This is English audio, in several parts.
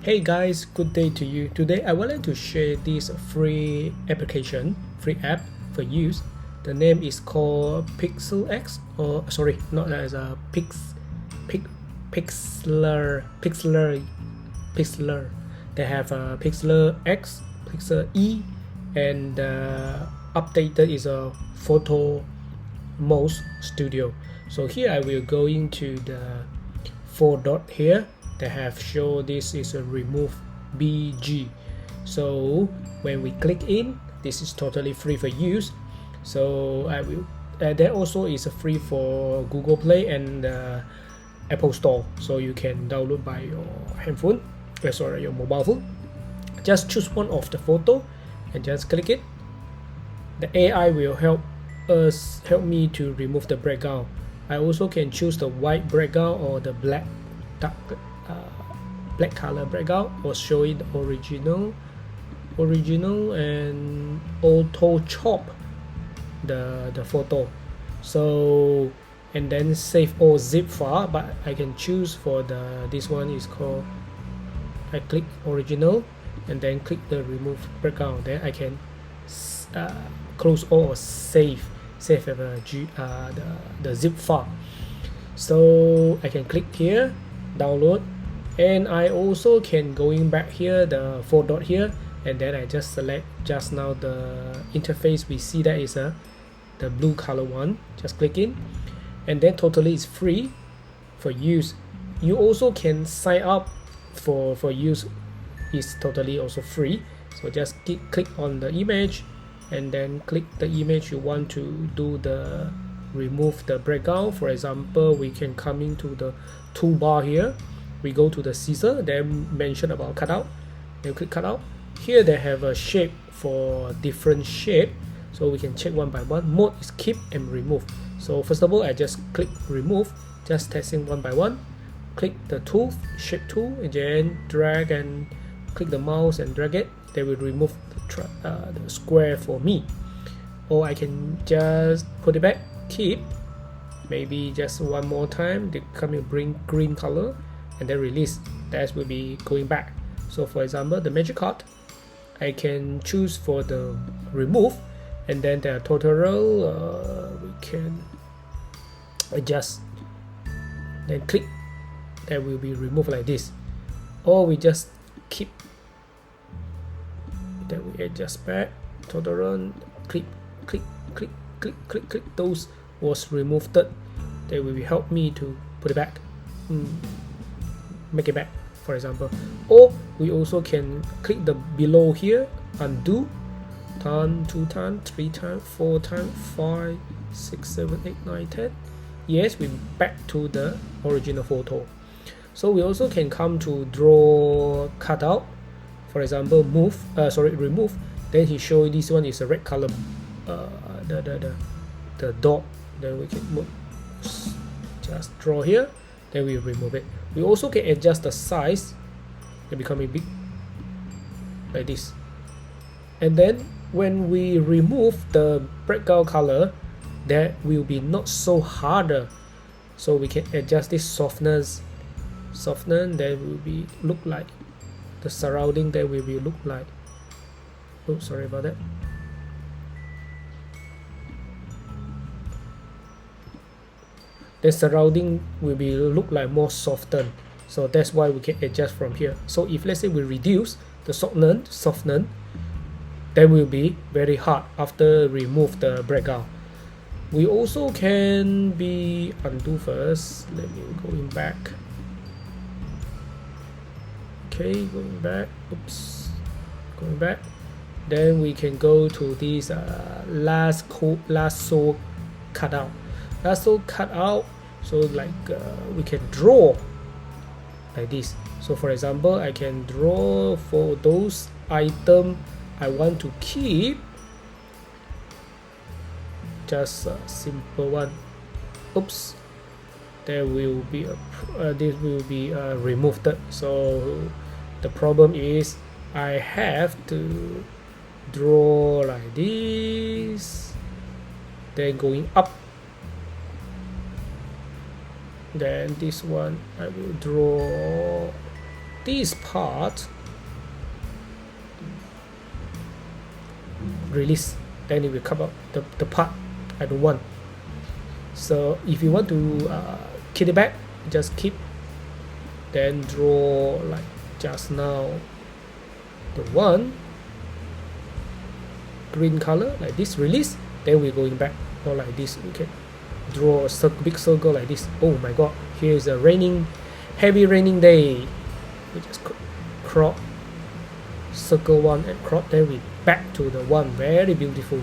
Hey guys, good day to you. Today I wanted to share this free application, free app for use. The name is called Pixlr, or sorry, not as a Pixlr. They have a Pixlr X, Pixlr E, and updated is a photo mode studio. So here I will go into the 4 dot here. They have show this is a remove BG. So when we click in, this is totally free for use. So I will that also is free for Google Play and Apple Store, so you can download by your handphone, your mobile phone. Just choose one of the photo and just click it. The AI will help me to remove the background. I also can choose the white background or the black color background, or show it original and auto chop the photo. So and then save or zip file, but I can choose for this one is called, I click original and then click the remove background. Then I can close or save the zip file. So I can click here, download, and I also can going back here, the 4 dot here, and then I just select just now the interface. We see that is the blue color one. Just click in, and then totally is free for use. You also can sign up for use, is totally also free. So just click on the image and then click the image you want to do the remove the background. For example, we can come into the toolbar here. We go to the scissor, then mention about cutout, then click cutout. Here they have a shape for different shape, so we can check one by one. Mode is keep and remove. So first of all, I just click remove, just testing one by one. Click the tool, shape tool, and then drag and click the mouse and drag it. They will remove the square for me. Or I can just put it back, keep, maybe just one more time. They come in green color, and then release. That will be going back. So for example, the magic card, I can choose for the remove, and then the total we can adjust, then click, that will be removed like this. Or we just keep, then we adjust back, total run, click, those was removed. They will help me to put it back, make it back, for example. Or we also can click the below here, undo, turn 2 times, 3 times, 4 times, 5, 6, 7, 8, 9, 10. Yes, we back to the original photo. So we also can come to draw cutout. For example, remove. Then he show this one is a red color, the dot. Then we can just draw here. Then we remove it. We also can adjust the size. It becoming big like this. And then when we remove the background color, that will be not so harder. So we can adjust this softness. That will be look like the surrounding. That will be look like. Oh, sorry about that. The surrounding will be look like more softened. So that's why we can adjust from here. So if let's say we reduce the soften, that will be very hard after remove the background. We also can be undo first. Let me going back. Okay, going back. Oops, going back. Then we can go to this lasso cutout. Lasso cutout. So like we can draw like this. So for example, I can draw for those items I want to keep. Just a simple one. Oops, there will be this will be removed. So the problem is I have to draw like this, then going up, then this one I will draw this part release, then it will come out the part I don't want. So if you want to kit it back, just keep, then draw like just now the one green color like this, release, then we're going back, or like this we can draw a big circle like this. Oh my god, here's a heavy raining day. We just crop circle one and crop, then we back to the one. Very beautiful.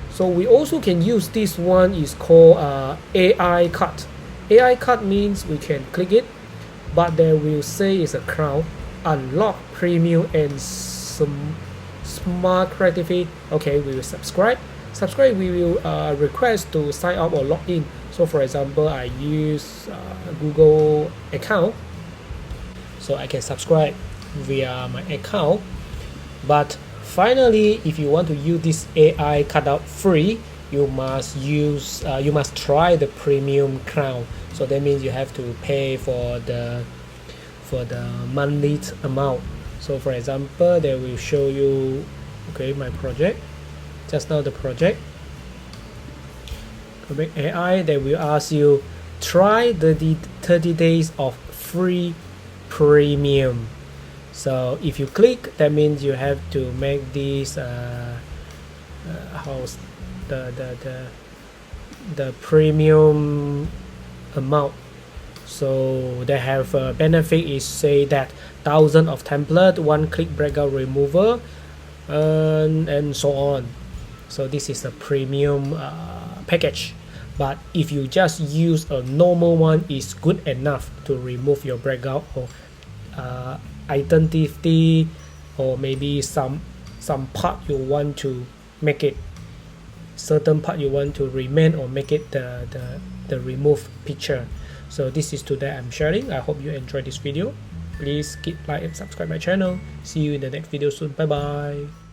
So we also can use this one, is called AI cut. AI cut means we can click it, but they will say it's a crown, unlock premium and some smart creativity. Okay, we will subscribe. We will request to sign up or log in. So for example, I use Google account, so I can subscribe via my account. But finally, if you want to use this AI cutout free, you must try the premium crown. So that means you have to pay for the monthly amount. So for example, they will show you, okay, my project, just now the project AI, they will ask you try the 30 days of free premium. So if you click, that means you have to make this house the premium amount. So they have a benefit is say that 1,000 of template, one click breakout remover, and so on. So this is a premium package. But if you just use a normal one, is good enough to remove your breakout or identity, or maybe some part you want to make it, certain part you want to remain or make it the remove picture. So this is today I'm sharing. I hope you enjoyed this video. Please keep like and subscribe my channel. See you in the next video soon. Bye bye.